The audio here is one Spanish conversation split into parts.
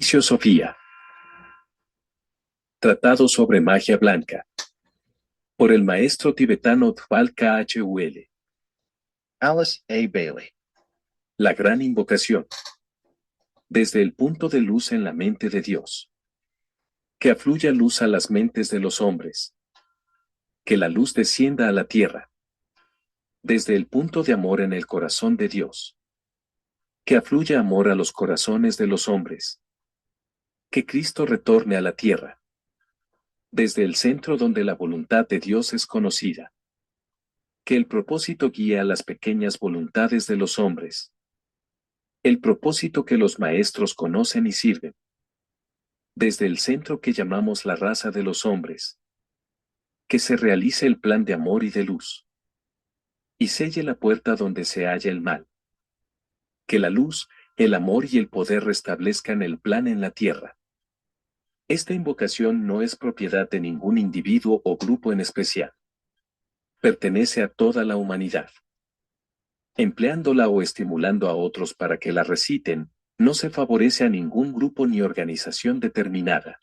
Servicio Sofía. Tratado sobre magia blanca. Por el maestro tibetano Dhval Khul. Alice A. Bailey. La gran invocación. Desde el punto de luz en la mente de Dios. Que afluya luz a las mentes de los hombres. Que la luz descienda a la tierra. Desde el punto de amor en el corazón de Dios. Que afluya amor a los corazones de los hombres. Que Cristo retorne a la tierra. Desde el centro donde la voluntad de Dios es conocida. Que el propósito guíe a las pequeñas voluntades de los hombres. El propósito que los maestros conocen y sirven. Desde el centro que llamamos la raza de los hombres. Que se realice el plan de amor y de luz. Y selle la puerta donde se halla el mal. Que la luz, el amor y el poder restablezcan el plan en la tierra. Esta invocación no es propiedad de ningún individuo o grupo en especial. Pertenece a toda la humanidad. Empleándola o estimulando a otros para que la reciten, no se favorece a ningún grupo ni organización determinada.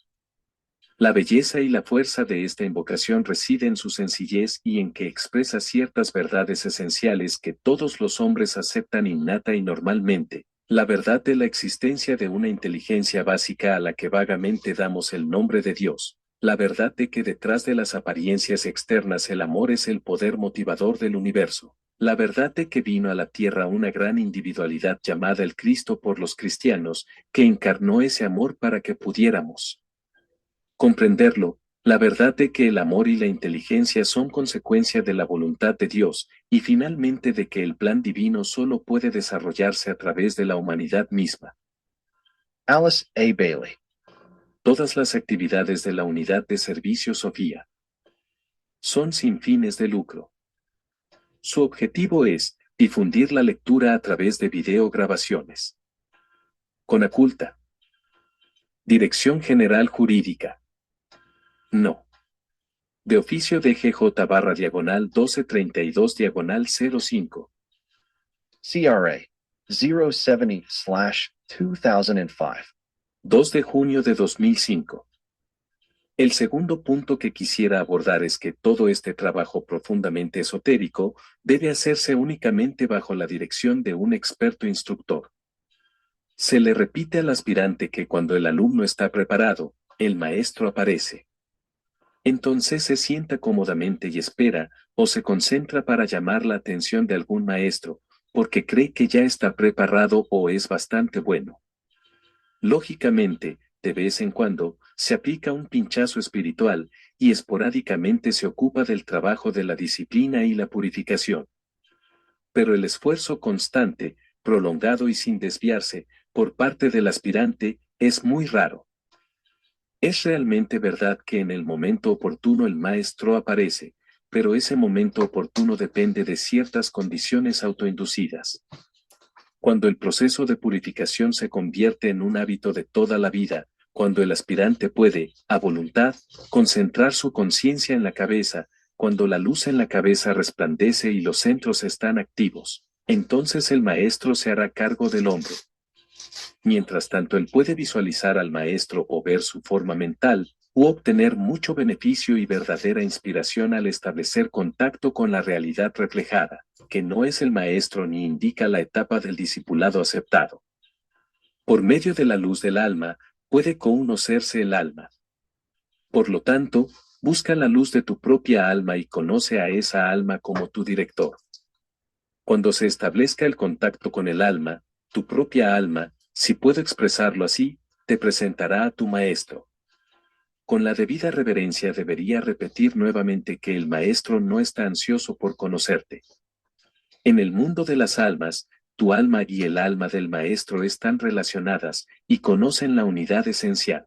La belleza y la fuerza de esta invocación reside en su sencillez y en que expresa ciertas verdades esenciales que todos los hombres aceptan innata y normalmente. La verdad de la existencia de una inteligencia básica a la que vagamente damos el nombre de Dios. La verdad de que detrás de las apariencias externas el amor es el poder motivador del universo. La verdad de que vino a la tierra una gran individualidad llamada el Cristo por los cristianos, que encarnó ese amor para que pudiéramos comprenderlo. La verdad de que el amor y la inteligencia son consecuencia de la voluntad de Dios, y finalmente de que el plan divino solo puede desarrollarse a través de la humanidad misma. Alice A. Bailey. Todas las actividades de la Unidad de Servicio Sofía son sin fines de lucro. Su objetivo es difundir la lectura a través de videograbaciones. Conaculta. Dirección General Jurídica. No. De oficio de GJ/1232/05. CRA 070/2005. 2 de junio de 2005. El segundo punto que quisiera abordar es que todo este trabajo profundamente esotérico debe hacerse únicamente bajo la dirección de un experto instructor. Se le repite al aspirante que cuando el alumno está preparado, el maestro aparece. Entonces se sienta cómodamente y espera, o se concentra para llamar la atención de algún maestro, porque cree que ya está preparado o es bastante bueno. Lógicamente, de vez en cuando, se aplica un pinchazo espiritual, y esporádicamente se ocupa del trabajo de la disciplina y la purificación. Pero el esfuerzo constante, prolongado y sin desviarse, por parte del aspirante, es muy raro. Es realmente verdad que en el momento oportuno el maestro aparece, pero ese momento oportuno depende de ciertas condiciones autoinducidas. Cuando el proceso de purificación se convierte en un hábito de toda la vida, cuando el aspirante puede, a voluntad, concentrar su conciencia en la cabeza, cuando la luz en la cabeza resplandece y los centros están activos, entonces el maestro se hará cargo del hombro. Mientras tanto él puede visualizar al maestro o ver su forma mental, u obtener mucho beneficio y verdadera inspiración al establecer contacto con la realidad reflejada, que no es el maestro ni indica la etapa del discipulado aceptado. Por medio de la luz del alma, puede conocerse el alma. Por lo tanto, busca la luz de tu propia alma y conoce a esa alma como tu director. Cuando se establezca el contacto con el alma, tu propia alma, si puedo expresarlo así, te presentará a tu maestro. Con la debida reverencia debería repetir nuevamente que el maestro no está ansioso por conocerte. En el mundo de las almas, tu alma y el alma del maestro están relacionadas y conocen la unidad esencial.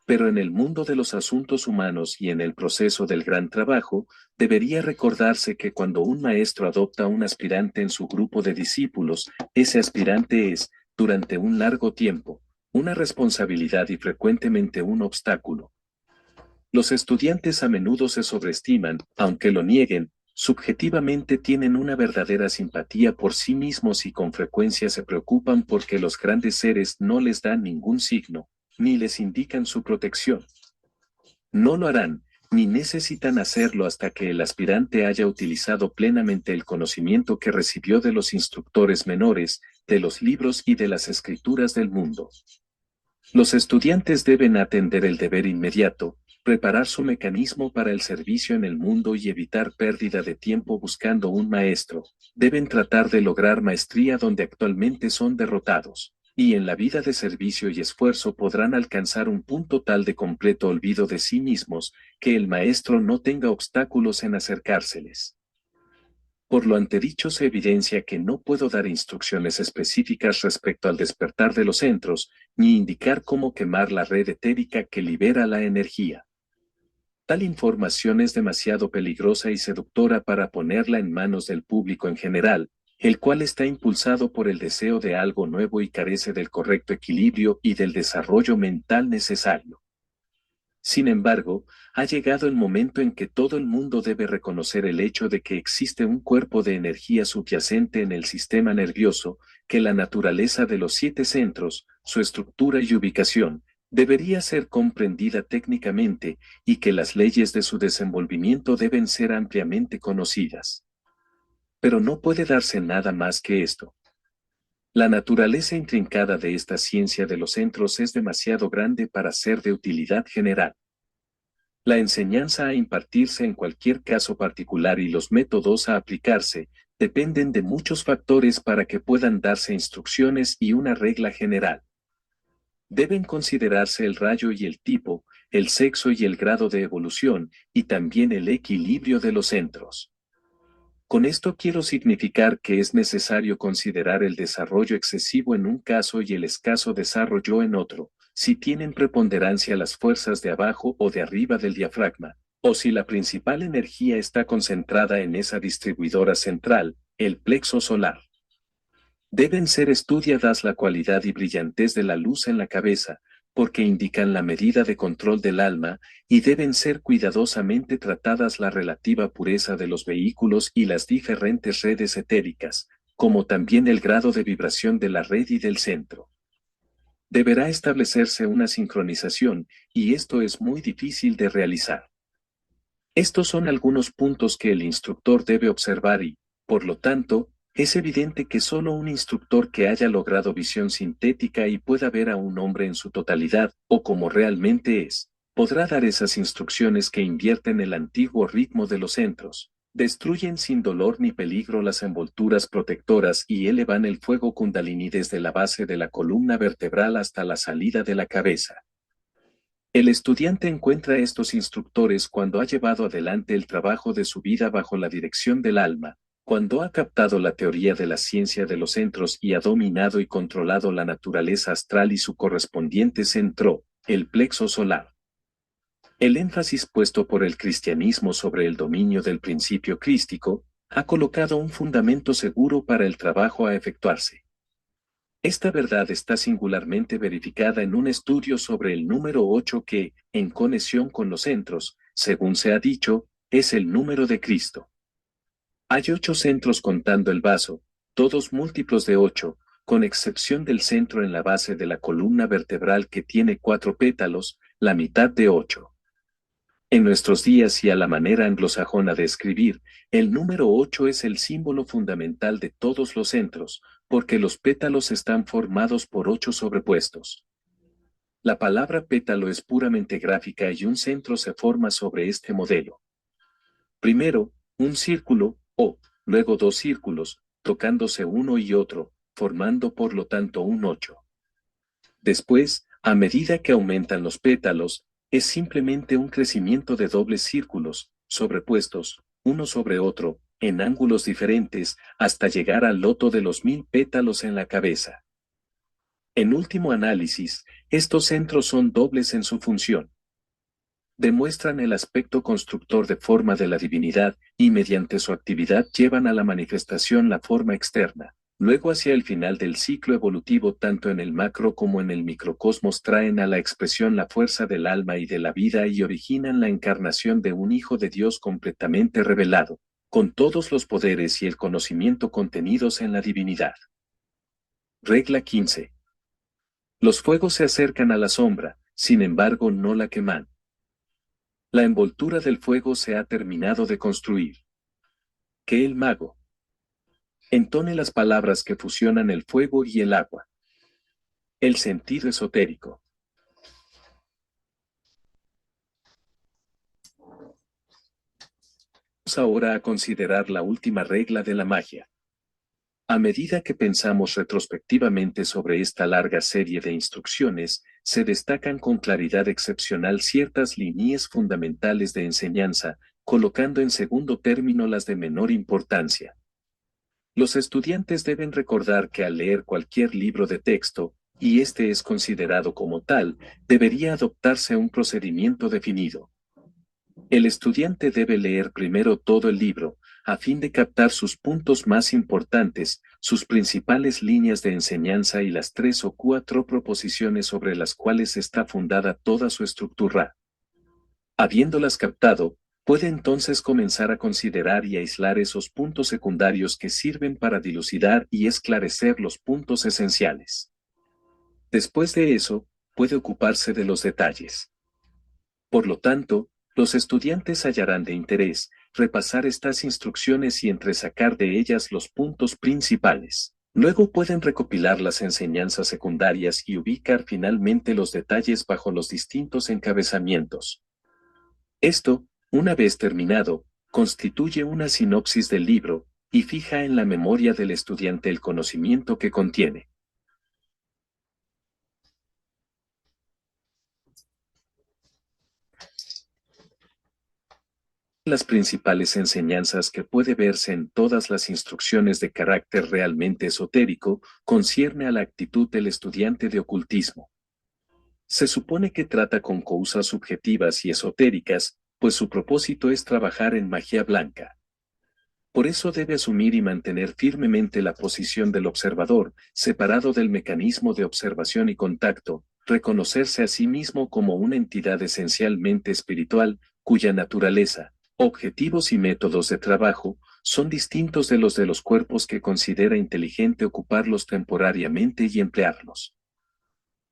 Pero en el mundo de los asuntos humanos y en el proceso del gran trabajo, debería recordarse que cuando un maestro adopta a un aspirante en su grupo de discípulos, ese aspirante es, durante un largo tiempo, una responsabilidad y frecuentemente un obstáculo. Los estudiantes a menudo se sobreestiman, aunque lo nieguen, Subjetivamente tienen una verdadera simpatía por sí mismos y con frecuencia se preocupan porque los grandes seres no les dan ningún signo, ni les indican su protección. No lo harán, ni necesitan hacerlo hasta que el aspirante haya utilizado plenamente el conocimiento que recibió de los instructores menores, de los libros y de las escrituras del mundo. Los estudiantes deben atender el deber inmediato, preparar su mecanismo para el servicio en el mundo y evitar pérdida de tiempo buscando un maestro. Deben tratar de lograr maestría donde actualmente son derrotados, y en la vida de servicio y esfuerzo podrán alcanzar un punto tal de completo olvido de sí mismos, que el maestro no tenga obstáculos en acercárseles. Por lo antedicho se evidencia que no puedo dar instrucciones específicas respecto al despertar de los centros, ni indicar cómo quemar la red etérica que libera la energía. Tal información es demasiado peligrosa y seductora para ponerla en manos del público en general, el cual está impulsado por el deseo de algo nuevo y carece del correcto equilibrio y del desarrollo mental necesario. Sin embargo, ha llegado el momento en que todo el mundo debe reconocer el hecho de que existe un cuerpo de energía subyacente en el sistema nervioso, que la naturaleza de los 7 centros, su estructura y ubicación, debería ser comprendida técnicamente, y que las leyes de su desenvolvimiento deben ser ampliamente conocidas. Pero no puede darse nada más que esto. La naturaleza intrincada de esta ciencia de los centros es demasiado grande para ser de utilidad general. La enseñanza a impartirse en cualquier caso particular y los métodos a aplicarse dependen de muchos factores para que puedan darse instrucciones y una regla general. Deben considerarse el rayo y el tipo, el sexo y el grado de evolución, y también el equilibrio de los centros. Con esto quiero significar que es necesario considerar el desarrollo excesivo en un caso y el escaso desarrollo en otro, si tienen preponderancia las fuerzas de abajo o de arriba del diafragma, o si la principal energía está concentrada en esa distribuidora central, el plexo solar. Deben ser estudiadas la cualidad y brillantez de la luz en la cabeza, porque indican la medida de control del alma, y deben ser cuidadosamente tratadas la relativa pureza de los vehículos y las diferentes redes etéricas, como también el grado de vibración de la red y del centro. Deberá establecerse una sincronización, y esto es muy difícil de realizar. Estos son algunos puntos que el instructor debe observar y, por lo tanto, es evidente que solo un instructor que haya logrado visión sintética y pueda ver a un hombre en su totalidad, o como realmente es, podrá dar esas instrucciones que invierten el antiguo ritmo de los centros, destruyen sin dolor ni peligro las envolturas protectoras y elevan el fuego kundalini desde la base de la columna vertebral hasta la salida de la cabeza. El estudiante encuentra estos instructores cuando ha llevado adelante el trabajo de su vida bajo la dirección del alma, cuando ha captado la teoría de la ciencia de los centros y ha dominado y controlado la naturaleza astral y su correspondiente centro, el plexo solar. El énfasis puesto por el cristianismo sobre el dominio del principio crístico ha colocado un fundamento seguro para el trabajo a efectuarse. Esta verdad está singularmente verificada en un estudio sobre el número 8 que, en conexión con los centros, según se ha dicho, es el número de Cristo. Hay 8 centros contando el vaso, todos múltiplos de 8, con excepción del centro en la base de la columna vertebral que tiene 4 pétalos, la mitad de 8. En nuestros días y a la manera anglosajona de escribir, el número 8 es el símbolo fundamental de todos los centros, porque los pétalos están formados por 8 sobrepuestos. La palabra pétalo es puramente gráfica y un centro se forma sobre este modelo. Primero, un círculo, o, luego 2 círculos, tocándose uno y otro, formando por lo tanto un 8. Después, a medida que aumentan los pétalos, es simplemente un crecimiento de dobles círculos, sobrepuestos, uno sobre otro, en ángulos diferentes, hasta llegar al loto de los 1000 pétalos en la cabeza. En último análisis, estos centros son dobles en su función. Demuestran el aspecto constructor de forma de la divinidad, y mediante su actividad llevan a la manifestación la forma externa. Luego hacia el final del ciclo evolutivo tanto en el macro como en el microcosmos traen a la expresión la fuerza del alma y de la vida y originan la encarnación de un Hijo de Dios completamente revelado, con todos los poderes y el conocimiento contenidos en la divinidad. Regla 15. Los fuegos se acercan a la sombra, sin embargo no la queman. La envoltura del fuego se ha terminado de construir. Que el mago entone las palabras que fusionan el fuego y el agua. El sentido esotérico. Vamos ahora a considerar la última regla de la magia. A medida que pensamos retrospectivamente sobre esta larga serie de instrucciones, se destacan con claridad excepcional ciertas líneas fundamentales de enseñanza, colocando en segundo término las de menor importancia. Los estudiantes deben recordar que al leer cualquier libro de texto, y este es considerado como tal, debería adoptarse un procedimiento definido. El estudiante debe leer primero todo el libro, a fin de captar sus puntos más importantes, sus principales líneas de enseñanza y las 3 o 4 proposiciones sobre las cuales está fundada toda su estructura. Habiéndolas captado, puede entonces comenzar a considerar y aislar esos puntos secundarios que sirven para dilucidar y esclarecer los puntos esenciales. Después de eso, puede ocuparse de los detalles. Por lo tanto, los estudiantes hallarán de interés repasar estas instrucciones y entresacar de ellas los puntos principales. Luego pueden recopilar las enseñanzas secundarias y ubicar finalmente los detalles bajo los distintos encabezamientos. Esto, una vez terminado, constituye una sinopsis del libro y fija en la memoria del estudiante el conocimiento que contiene. Las principales enseñanzas que puede verse en todas las instrucciones de carácter realmente esotérico concierne a la actitud del estudiante de ocultismo. Se supone que trata con causas subjetivas y esotéricas, pues su propósito es trabajar en magia blanca. Por eso debe asumir y mantener firmemente la posición del observador, separado del mecanismo de observación y contacto, reconocerse a sí mismo como una entidad esencialmente espiritual, cuya naturaleza, objetivos y métodos de trabajo son distintos de los cuerpos que considera inteligente ocuparlos temporariamente y emplearlos.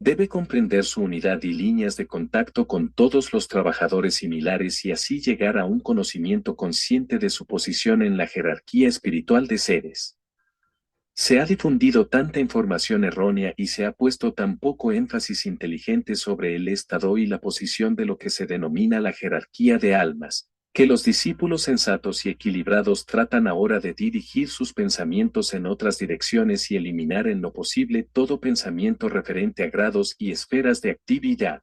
Debe comprender su unidad y líneas de contacto con todos los trabajadores similares y así llegar a un conocimiento consciente de su posición en la jerarquía espiritual de seres. Se ha difundido tanta información errónea y se ha puesto tan poco énfasis inteligente sobre el estado y la posición de lo que se denomina la jerarquía de almas, que los discípulos sensatos y equilibrados tratan ahora de dirigir sus pensamientos en otras direcciones y eliminar en lo posible todo pensamiento referente a grados y esferas de actividad.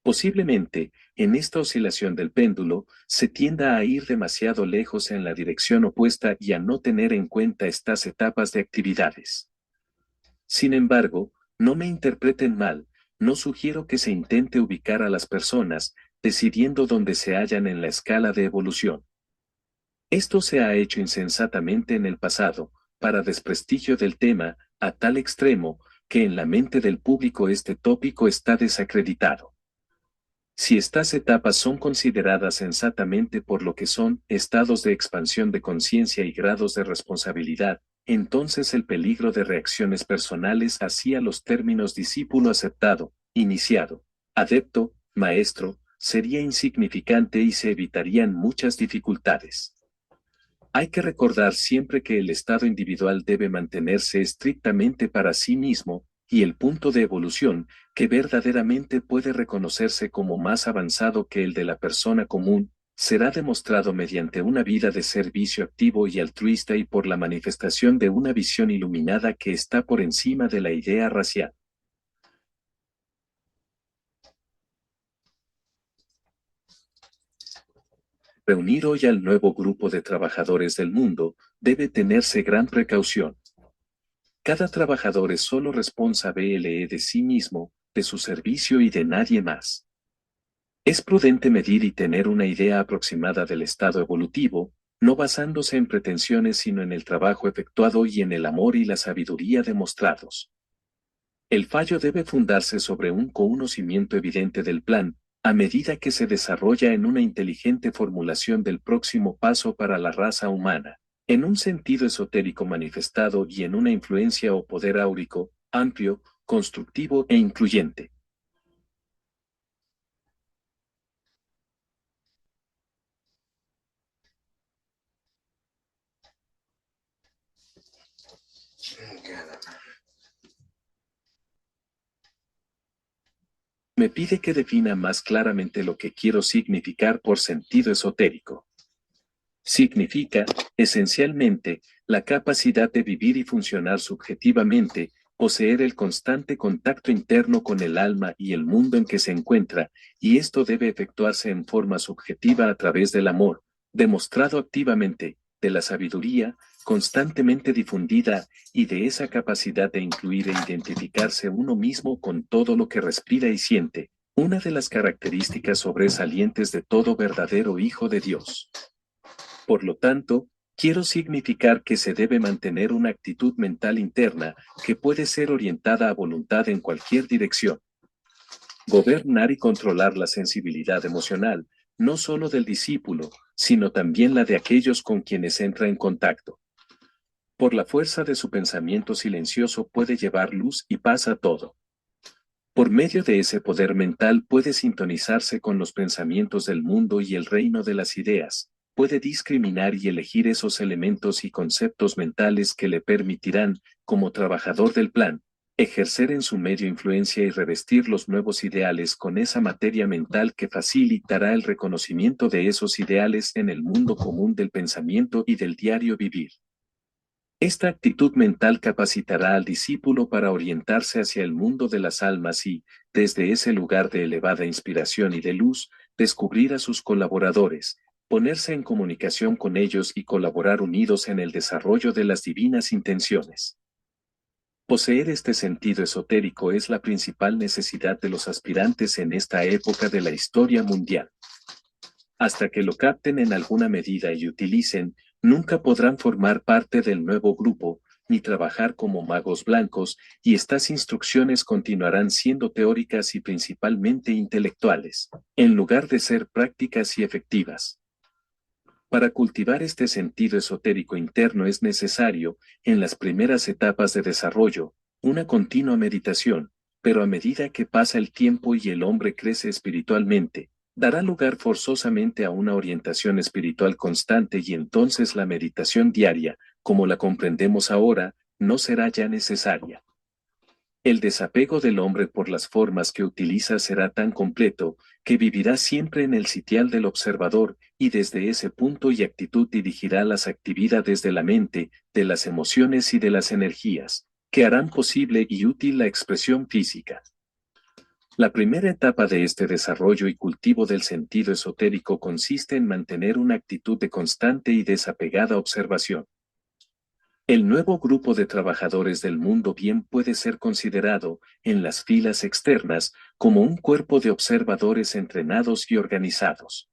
Posiblemente, en esta oscilación del péndulo, se tienda a ir demasiado lejos en la dirección opuesta y a no tener en cuenta estas etapas de actividades. Sin embargo, no me interpreten mal, no sugiero que se intente ubicar a las personas, decidiendo dónde se hallan en la escala de evolución. Esto se ha hecho insensatamente en el pasado, para desprestigio del tema, a tal extremo, que en la mente del público este tópico está desacreditado. Si estas etapas son consideradas sensatamente por lo que son estados de expansión de conciencia y grados de responsabilidad, entonces el peligro de reacciones personales hacia los términos discípulo aceptado, iniciado, adepto, maestro, sería insignificante y se evitarían muchas dificultades. Hay que recordar siempre que el estado individual debe mantenerse estrictamente para sí mismo, y el punto de evolución, que verdaderamente puede reconocerse como más avanzado que el de la persona común, será demostrado mediante una vida de servicio activo y altruista y por la manifestación de una visión iluminada que está por encima de la idea racial. Reunir hoy al nuevo grupo de trabajadores del mundo debe tenerse gran precaución. Cada trabajador es solo responsable de sí mismo, de su servicio y de nadie más. Es prudente medir y tener una idea aproximada del estado evolutivo, no basándose en pretensiones sino en el trabajo efectuado y en el amor y la sabiduría demostrados. El fallo debe fundarse sobre un conocimiento evidente del plan, A medida que se desarrolla en una inteligente formulación del próximo paso para la raza humana, en un sentido esotérico manifestado y en una influencia o poder áurico, amplio, constructivo e incluyente. Me pide que defina más claramente lo que quiero significar por sentido esotérico. Significa, esencialmente, la capacidad de vivir y funcionar subjetivamente, poseer el constante contacto interno con el alma y el mundo en que se encuentra, y esto debe efectuarse en forma subjetiva a través del amor, demostrado activamente, de la sabiduría, constantemente difundida, y de esa capacidad de incluir e identificarse uno mismo con todo lo que respira y siente, una de las características sobresalientes de todo verdadero hijo de Dios. Por lo tanto, quiero significar que se debe mantener una actitud mental interna que puede ser orientada a voluntad en cualquier dirección. Gobernar y controlar la sensibilidad emocional, no solo del discípulo, sino también la de aquellos con quienes entra en contacto. Por la fuerza de su pensamiento silencioso puede llevar luz y paz a todo. Por medio de ese poder mental puede sintonizarse con los pensamientos del mundo y el reino de las ideas, puede discriminar y elegir esos elementos y conceptos mentales que le permitirán, como trabajador del plan, ejercer en su medio influencia y revestir los nuevos ideales con esa materia mental que facilitará el reconocimiento de esos ideales en el mundo común del pensamiento y del diario vivir. Esta actitud mental capacitará al discípulo para orientarse hacia el mundo de las almas y, desde ese lugar de elevada inspiración y de luz, descubrir a sus colaboradores, ponerse en comunicación con ellos y colaborar unidos en el desarrollo de las divinas intenciones. Poseer este sentido esotérico es la principal necesidad de los aspirantes en esta época de la historia mundial. Hasta que lo capten en alguna medida y utilicen, nunca podrán formar parte del nuevo grupo, ni trabajar como magos blancos, y estas instrucciones continuarán siendo teóricas y principalmente intelectuales, en lugar de ser prácticas y efectivas. Para cultivar este sentido esotérico interno es necesario, en las primeras etapas de desarrollo, una continua meditación, pero a medida que pasa el tiempo y el hombre crece espiritualmente, dará lugar forzosamente a una orientación espiritual constante y entonces la meditación diaria, como la comprendemos ahora, no será ya necesaria. El desapego del hombre por las formas que utiliza será tan completo, que vivirá siempre en el sitial del observador, y desde ese punto y actitud dirigirá las actividades de la mente, de las emociones y de las energías, que harán posible y útil la expresión física. La primera etapa de este desarrollo y cultivo del sentido esotérico consiste en mantener una actitud de constante y desapegada observación. El nuevo grupo de trabajadores del mundo bien puede ser considerado, en las filas externas, como un cuerpo de observadores entrenados y organizados.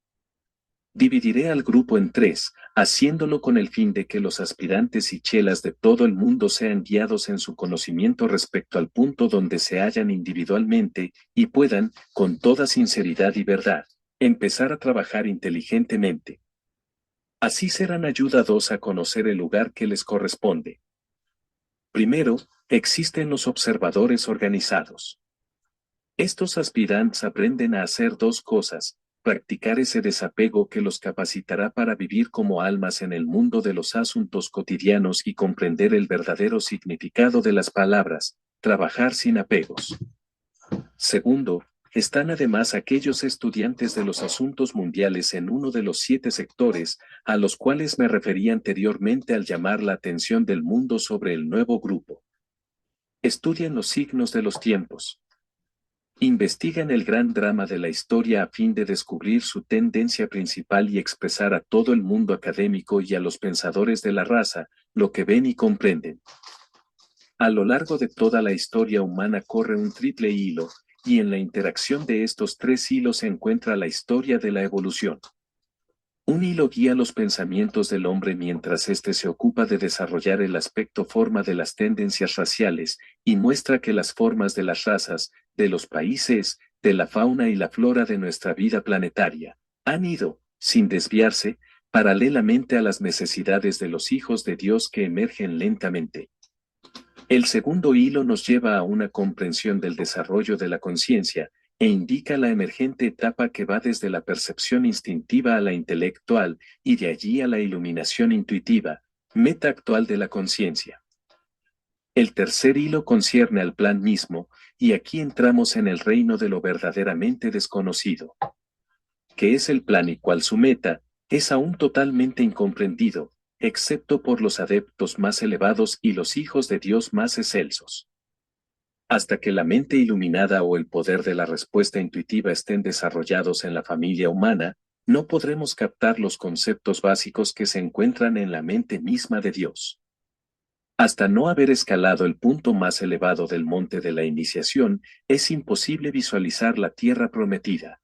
Dividiré al grupo en tres, haciéndolo con el fin de que los aspirantes y chelas de todo el mundo sean guiados en su conocimiento respecto al punto donde se hallan individualmente y puedan, con toda sinceridad y verdad, empezar a trabajar inteligentemente. Así serán ayudados a conocer el lugar que les corresponde. Primero, existen los observadores organizados. Estos aspirantes aprenden a hacer dos cosas: practicar ese desapego que los capacitará para vivir como almas en el mundo de los asuntos cotidianos y comprender el verdadero significado de las palabras, trabajar sin apegos. Segundo, están además aquellos estudiantes de los asuntos mundiales en uno de los 7 sectores, a los cuales me referí anteriormente al llamar la atención del mundo sobre el nuevo grupo. Estudian los signos de los tiempos. Investigan el gran drama de la historia a fin de descubrir su tendencia principal y expresar a todo el mundo académico y a los pensadores de la raza lo que ven y comprenden. A lo largo de toda la historia humana corre un triple hilo, y en la interacción de estos tres hilos se encuentra la historia de la evolución. Un hilo guía los pensamientos del hombre mientras éste se ocupa de desarrollar el aspecto forma de las tendencias raciales, y muestra que las formas de las razas, de los países, de la fauna y la flora de nuestra vida planetaria, han ido, sin desviarse, paralelamente a las necesidades de los hijos de Dios que emergen lentamente. El segundo hilo nos lleva a una comprensión del desarrollo de la conciencia, e indica la emergente etapa que va desde la percepción instintiva a la intelectual, y de allí a la iluminación intuitiva, meta actual de la conciencia. El tercer hilo concierne al plan mismo, y aquí entramos en el reino de lo verdaderamente desconocido. ¿Qué es el plan y cuál su meta? Es aún totalmente incomprendido, excepto por los adeptos más elevados y los hijos de Dios más excelsos. Hasta que la mente iluminada o el poder de la respuesta intuitiva estén desarrollados en la familia humana, no podremos captar los conceptos básicos que se encuentran en la mente misma de Dios. Hasta no haber escalado el punto más elevado del monte de la iniciación, es imposible visualizar la tierra prometida.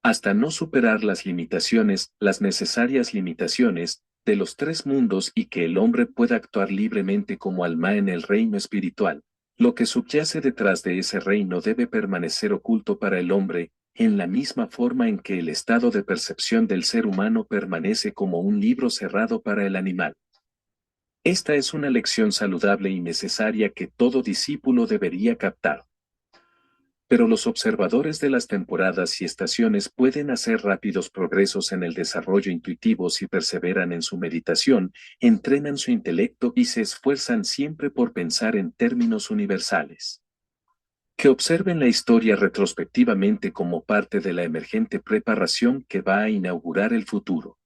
Hasta no superar las necesarias limitaciones, de los tres mundos y que el hombre pueda actuar libremente como alma en el reino espiritual, lo que subyace detrás de ese reino debe permanecer oculto para el hombre, en la misma forma en que el estado de percepción del ser humano permanece como un libro cerrado para el animal. Esta es una lección saludable y necesaria que todo discípulo debería captar. Pero los observadores de las temporadas y estaciones pueden hacer rápidos progresos en el desarrollo intuitivo si perseveran en su meditación, entrenan su intelecto y se esfuerzan siempre por pensar en términos universales. Que observen la historia retrospectivamente como parte de la emergente preparación que va a inaugurar el futuro.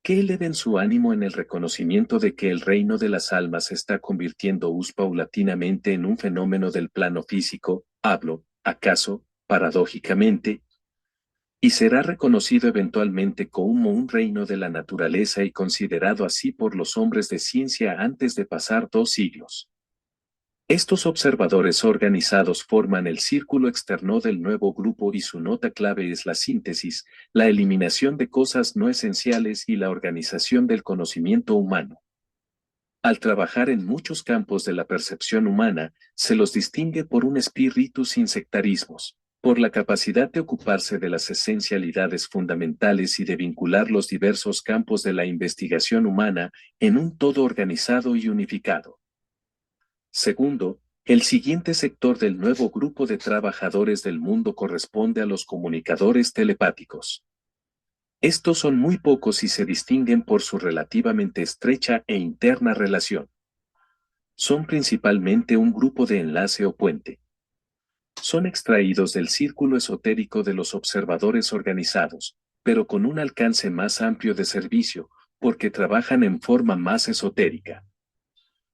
Que eleven su ánimo en el reconocimiento de que el reino de las almas se está convirtiendo paulatinamente en un fenómeno del plano físico, hablo, acaso, paradójicamente, y será reconocido eventualmente como un reino de la naturaleza y considerado así por los hombres de ciencia antes de pasar 2 siglos. Estos observadores organizados forman el círculo externo del nuevo grupo y su nota clave es la síntesis, la eliminación de cosas no esenciales y la organización del conocimiento humano. Al trabajar en muchos campos de la percepción humana, se los distingue por un espíritu sin sectarismos, por la capacidad de ocuparse de las esencialidades fundamentales y de vincular los diversos campos de la investigación humana en un todo organizado y unificado. Segundo, el siguiente sector del nuevo grupo de trabajadores del mundo corresponde a los comunicadores telepáticos. Estos son muy pocos y se distinguen por su relativamente estrecha e interna relación. Son principalmente un grupo de enlace o puente. Son extraídos del círculo esotérico de los observadores organizados, pero con un alcance más amplio de servicio, porque trabajan en forma más esotérica.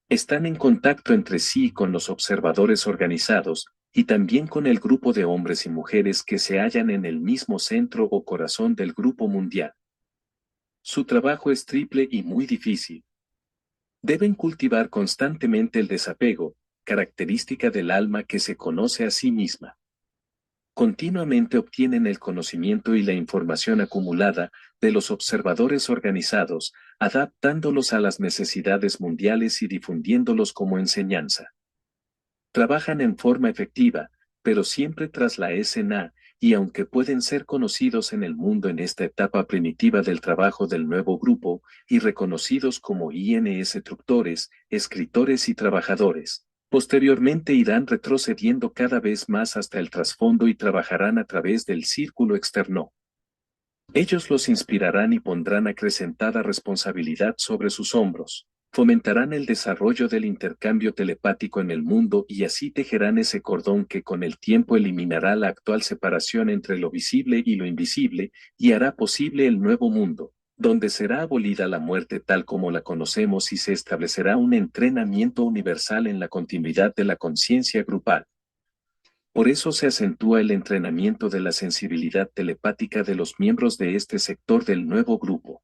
Están en contacto entre sí con los observadores organizados, y también con el grupo de hombres y mujeres que se hallan en el mismo centro o corazón del grupo mundial. Su trabajo es triple y muy difícil. Deben cultivar constantemente el desapego, característica del alma que se conoce a sí misma. Continuamente obtienen el conocimiento y la información acumulada de los observadores organizados, adaptándolos a las necesidades mundiales y difundiéndolos como enseñanza. Trabajan en forma efectiva, pero siempre tras la escena, y aunque pueden ser conocidos en el mundo en esta etapa primitiva del trabajo del nuevo grupo, y reconocidos como instructores, escritores y trabajadores, posteriormente irán retrocediendo cada vez más hasta el trasfondo y trabajarán a través del círculo externo. Ellos los inspirarán y pondrán acrecentada responsabilidad sobre sus hombros. Fomentarán el desarrollo del intercambio telepático en el mundo y así tejerán ese cordón que con el tiempo eliminará la actual separación entre lo visible y lo invisible y hará posible el nuevo mundo, donde será abolida la muerte tal como la conocemos y se establecerá un entrenamiento universal en la continuidad de la conciencia grupal. Por eso se acentúa el entrenamiento de la sensibilidad telepática de los miembros de este sector del nuevo grupo.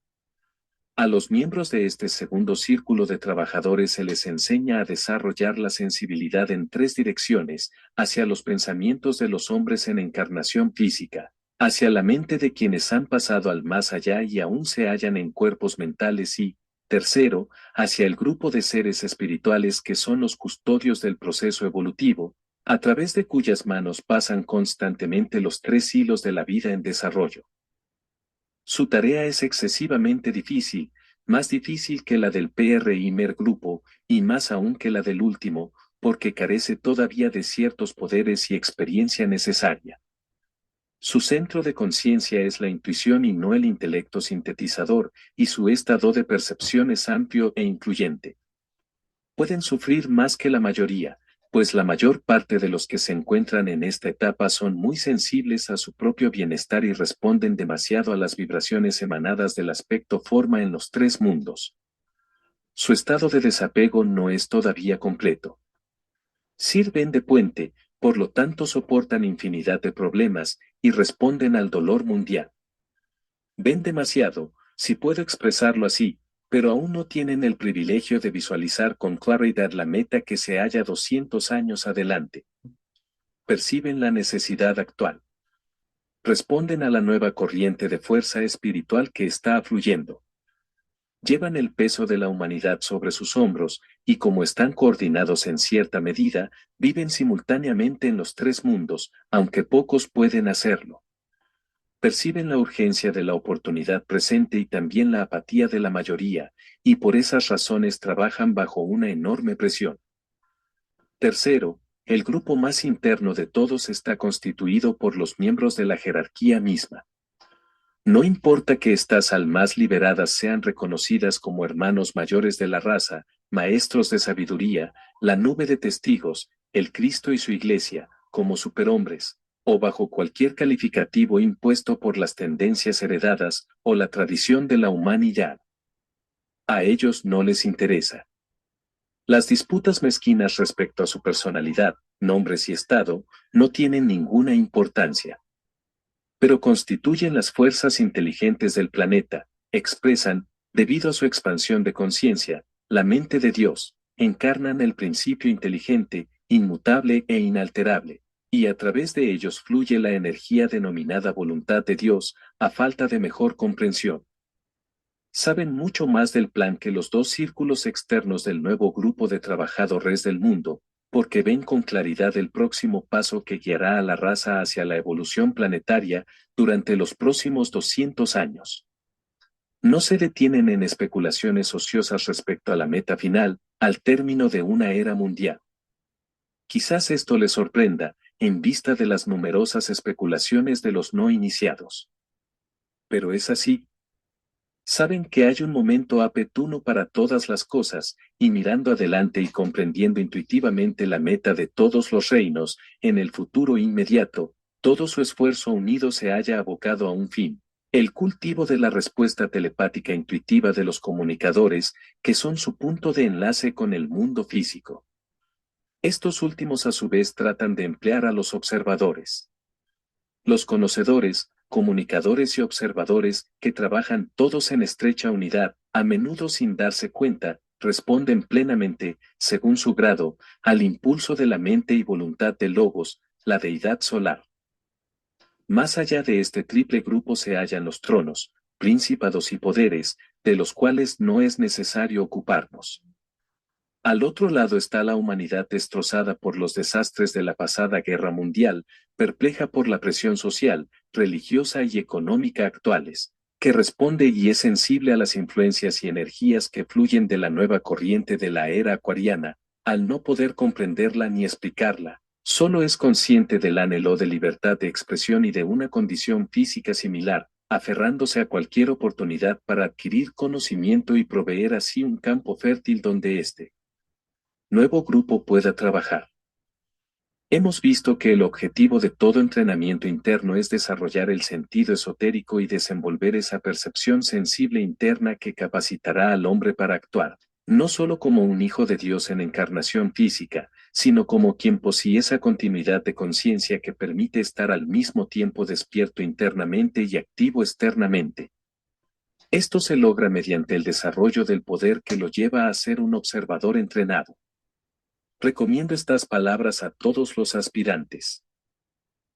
A los miembros de este segundo círculo de trabajadores se les enseña a desarrollar la sensibilidad en 3 direcciones, hacia los pensamientos de los hombres en encarnación física, hacia la mente de quienes han pasado al más allá y aún se hallan en cuerpos mentales y, tercero, hacia el grupo de seres espirituales que son los custodios del proceso evolutivo, a través de cuyas manos pasan constantemente los tres hilos de la vida en desarrollo. Su tarea es excesivamente difícil, más difícil que la del primer grupo, y más aún que la del último, porque carece todavía de ciertos poderes y experiencia necesaria. Su centro de conciencia es la intuición y no el intelecto sintetizador, y su estado de percepción es amplio e incluyente. Pueden sufrir más que la mayoría, pues la mayor parte de los que se encuentran en esta etapa son muy sensibles a su propio bienestar y responden demasiado a las vibraciones emanadas del aspecto forma en los tres mundos. Su estado de desapego no es todavía completo. Sirven de puente, por lo tanto soportan infinidad de problemas y responden al dolor mundial. Ven demasiado, si puedo expresarlo así, pero aún no tienen el privilegio de visualizar con claridad la meta que se halla 200 años adelante. Perciben la necesidad actual. Responden a la nueva corriente de fuerza espiritual que está afluyendo. Llevan el peso de la humanidad sobre sus hombros, y como están coordinados en cierta medida, viven simultáneamente en los tres mundos, aunque pocos pueden hacerlo. Perciben la urgencia de la oportunidad presente y también la apatía de la mayoría, y por esas razones trabajan bajo una enorme presión. Tercero, el grupo más interno de todos está constituido por los miembros de la jerarquía misma. No importa que estas almas liberadas sean reconocidas como hermanos mayores de la raza, maestros de sabiduría, la nube de testigos, el Cristo y su iglesia, como superhombres, o bajo cualquier calificativo impuesto por las tendencias heredadas o la tradición de la humanidad. A ellos no les interesa. Las disputas mezquinas respecto a su personalidad, nombres y estado, no tienen ninguna importancia. Pero constituyen las fuerzas inteligentes del planeta, expresan, debido a su expansión de conciencia, la mente de Dios, encarnan el principio inteligente, inmutable e inalterable, y a través de ellos fluye la energía denominada voluntad de Dios, a falta de mejor comprensión. Saben mucho más del plan que los dos círculos externos del nuevo grupo de trabajadores del mundo, porque ven con claridad el próximo paso que guiará a la raza hacia la evolución planetaria durante los próximos 200 años. No se detienen en especulaciones ociosas respecto a la meta final, al término de una era mundial. Quizás esto les sorprenda, en vista de las numerosas especulaciones de los no iniciados. Pero es así. Saben que hay un momento oportuno para todas las cosas, y mirando adelante y comprendiendo intuitivamente la meta de todos los reinos, en el futuro inmediato, todo su esfuerzo unido se haya abocado a un fin, el cultivo de la respuesta telepática intuitiva de los comunicadores, que son su punto de enlace con el mundo físico. Estos últimos a su vez tratan de emplear a los observadores. Los conocedores, comunicadores y observadores, que trabajan todos en estrecha unidad, a menudo sin darse cuenta, responden plenamente, según su grado, al impulso de la mente y voluntad de Logos, la deidad solar. Más allá de este triple grupo se hallan los tronos, principados y poderes, de los cuales no es necesario ocuparnos. Al otro lado está la humanidad destrozada por los desastres de la pasada guerra mundial, perpleja por la presión social, religiosa y económica actuales, que responde y es sensible a las influencias y energías que fluyen de la nueva corriente de la era acuariana, al no poder comprenderla ni explicarla, solo es consciente del anhelo de libertad de expresión y de una condición física similar, aferrándose a cualquier oportunidad para adquirir conocimiento y proveer así un campo fértil donde este nuevo grupo pueda trabajar. Hemos visto que el objetivo de todo entrenamiento interno es desarrollar el sentido esotérico y desenvolver esa percepción sensible interna que capacitará al hombre para actuar, no solo como un hijo de Dios en encarnación física, sino como quien posee esa continuidad de conciencia que permite estar al mismo tiempo despierto internamente y activo externamente. Esto se logra mediante el desarrollo del poder que lo lleva a ser un observador entrenado. Recomiendo estas palabras a todos los aspirantes.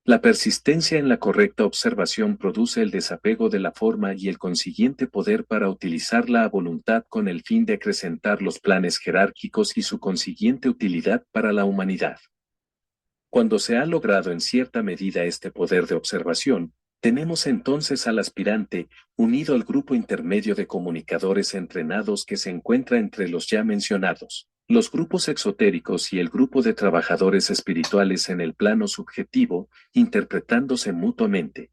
La persistencia en la correcta observación produce el desapego de la forma y el consiguiente poder para utilizarla a voluntad con el fin de acrecentar los planes jerárquicos y su consiguiente utilidad para la humanidad. Cuando se ha logrado en cierta medida este poder de observación, tenemos entonces al aspirante unido al grupo intermedio de comunicadores entrenados que se encuentra entre los ya mencionados, los grupos exotéricos y el grupo de trabajadores espirituales en el plano subjetivo, interpretándose mutuamente.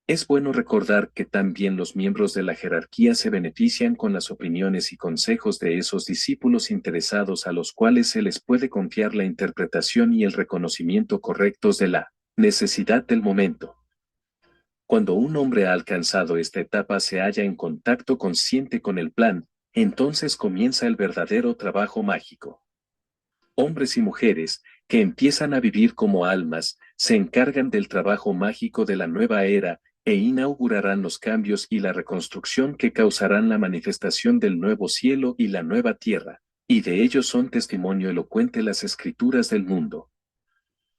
Es bueno recordar que también los miembros de la jerarquía se benefician con las opiniones y consejos de esos discípulos interesados a los cuales se les puede confiar la interpretación y el reconocimiento correctos de la necesidad del momento. Cuando un hombre ha alcanzado esta etapa se halla en contacto consciente con el plan, entonces comienza el verdadero trabajo mágico. Hombres y mujeres, que empiezan a vivir como almas, se encargan del trabajo mágico de la nueva era, e inaugurarán los cambios y la reconstrucción que causarán la manifestación del nuevo cielo y la nueva tierra, y de ello son testimonio elocuente las escrituras del mundo.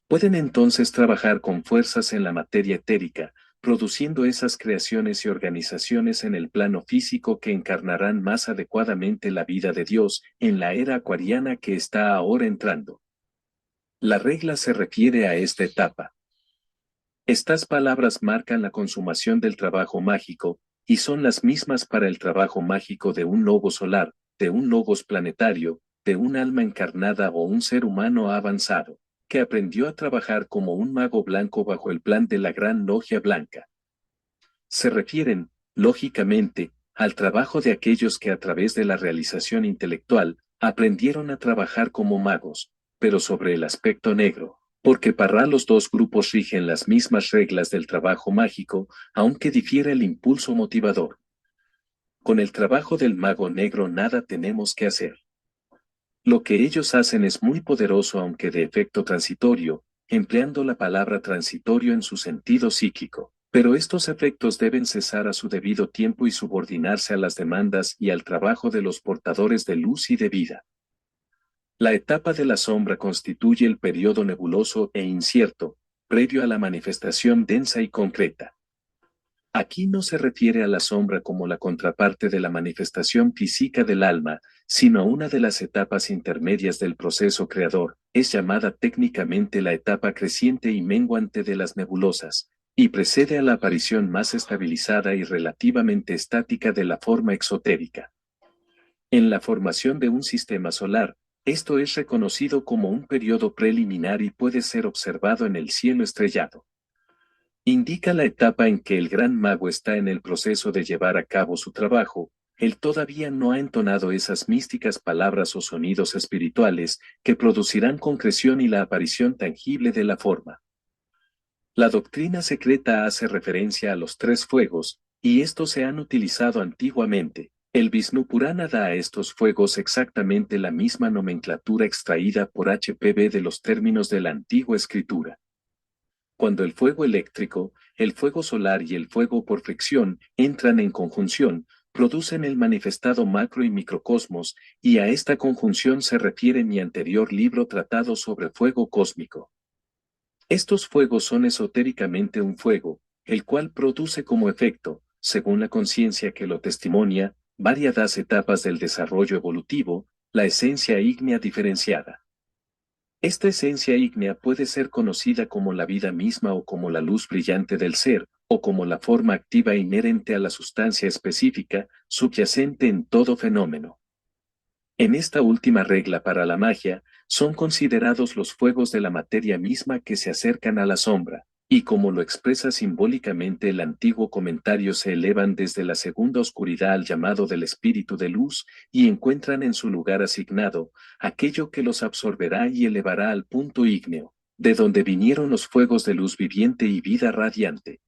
Pueden entonces trabajar con fuerzas en la materia etérica, produciendo esas creaciones y organizaciones en el plano físico que encarnarán más adecuadamente la vida de Dios en la era acuariana que está ahora entrando. La regla se refiere a esta etapa. Estas palabras marcan la consumación del trabajo mágico, y son las mismas para el trabajo mágico de un lobo solar, de un logos planetario, de un alma encarnada o un ser humano avanzado, que aprendió a trabajar como un mago blanco bajo el plan de la Gran Logia Blanca. Se refieren, lógicamente, al trabajo de aquellos que a través de la realización intelectual, aprendieron a trabajar como magos, pero sobre el aspecto negro. Porque para los dos grupos rigen las mismas reglas del trabajo mágico, aunque difiere el impulso motivador. Con el trabajo del mago negro nada tenemos que hacer. Lo que ellos hacen es muy poderoso aunque de efecto transitorio, empleando la palabra transitorio en su sentido psíquico. Pero estos efectos deben cesar a su debido tiempo y subordinarse a las demandas y al trabajo de los portadores de luz y de vida. La etapa de la sombra constituye el periodo nebuloso e incierto, previo a la manifestación densa y concreta. Aquí no se refiere a la sombra como la contraparte de la manifestación física del alma, sino a una de las etapas intermedias del proceso creador, es llamada técnicamente la etapa creciente y menguante de las nebulosas, y precede a la aparición más estabilizada y relativamente estática de la forma exotérica. En la formación de un sistema solar, esto es reconocido como un periodo preliminar y puede ser observado en el cielo estrellado. Indica la etapa en que el gran mago está en el proceso de llevar a cabo su trabajo. Él todavía no ha entonado esas místicas palabras o sonidos espirituales que producirán concreción y la aparición tangible de la forma. La doctrina secreta hace referencia a los tres fuegos, y estos se han utilizado antiguamente. El Vishnu Purana da a estos fuegos exactamente la misma nomenclatura extraída por HPB de los términos de la antigua escritura. Cuando el fuego eléctrico, el fuego solar y el fuego por fricción entran en conjunción, producen el manifestado macro y microcosmos, y a esta conjunción se refiere mi anterior libro tratado sobre fuego cósmico. Estos fuegos son esotéricamente un fuego, el cual produce como efecto, según la conciencia que lo testimonia, variadas etapas del desarrollo evolutivo, la esencia ígnea diferenciada. Esta esencia ígnea puede ser conocida como la vida misma o como la luz brillante del ser, o como la forma activa inherente a la sustancia específica, subyacente en todo fenómeno. En esta última regla para la magia, son considerados los fuegos de la materia misma que se acercan a la sombra, y como lo expresa simbólicamente el antiguo comentario se elevan desde la segunda oscuridad al llamado del espíritu de luz, y encuentran en su lugar asignado, aquello que los absorberá y elevará al punto ígneo, de donde vinieron los fuegos de luz viviente y vida radiante.